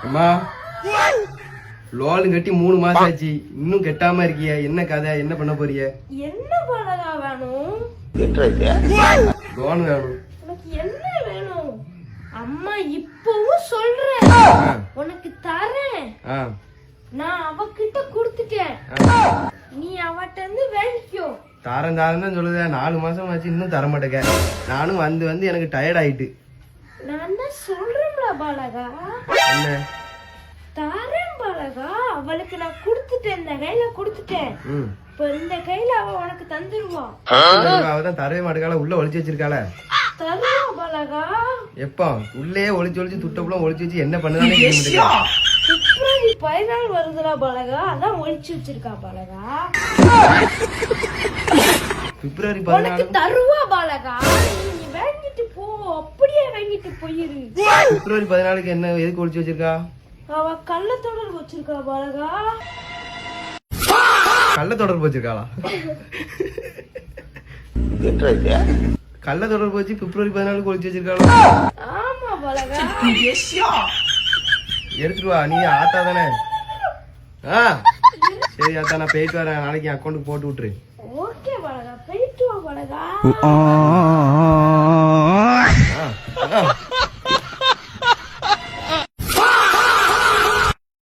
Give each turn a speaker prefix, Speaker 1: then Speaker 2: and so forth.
Speaker 1: அம்மா லோன் கட்டி 3 மாசம் ஆச்சு, இன்னும் கெட்டாம இருக்கிய, என்ன கதை, என்ன பண்ண போறிய?
Speaker 2: என்ன பலகா வேணும்?
Speaker 1: லோன் வேணும்.
Speaker 2: உனக்கு என்ன வேணும்? அம்மா இப்பவும் சொல்றேன், உனக்கு தரேன். நான் அவகிட்ட கொடுத்துட்டேன், நீ அவட்ட இருந்து வேண்டிக்கோ.
Speaker 1: தாரம் தாரம் தான் சொல்லுத, 4 மாசம் ஆச்சு இன்னும் தர மாட்டேங்க. நானும் வந்து எனக்கு டயர்ட் ஆயிட்டு.
Speaker 2: நான் தான் சொல்றேன்ல பாலகா,
Speaker 1: என்ன
Speaker 2: தாரேன் பாலகா. அவளுக்கு நான் கொடுத்துட்டேன், இந்த கையில கொடுத்துட்டேன். இப்ப இந்த கையில அவ உனக்கு தந்துருவா.
Speaker 1: அவதான் தரவே மாட்டேங்கால, உள்ள ஒளிச்சு வச்சிருக்காள.
Speaker 2: தருவா பாலகா.
Speaker 1: எப்ப உள்ளே ஒளிச்சு துட்டப்புலாம் ஒளிச்சு வச்சு என்ன பண்ணுதானே தெரிய மாட்டேங்குது.
Speaker 2: பிப்ரவரி 14 வருதுடா பாலகா, அதான் ஒளிச்சு வச்சிருக்கா பாலகா.
Speaker 1: பிப்ரவரி
Speaker 2: உனக்கு
Speaker 1: 14
Speaker 2: தருவா பாலகா. நீ வாங்கிட்டு போ, அப்படியே வாங்கிட்டு போயிரு.
Speaker 1: பிப்ரவரி 14க்கு என்ன எதுக்கு ஒளிச்சு வச்சிருக்கா?
Speaker 2: அவ கள்ள தொடர்பு வச்சிருக்கா பாலகா.
Speaker 1: கள்ள தொடர்பு வச்சிருக்காளா? கள்ள தொடர்பு வச்சு பிப்ரவரி 14க்கு ஒளிச்சு வச்சிருக்காளா?
Speaker 2: ஆமா பாலகா.
Speaker 1: எடுத்துட்டு வா, நீ ஆத்தா தானே. சரி ஆத்தா, நான் போயிட்டு வரேன், நாளைக்கு அக்கௌண்ட்டுக்கு போட்டு விட்டுரு.
Speaker 2: ஓகே பாலகா, போயிட்டு வா பாலகா.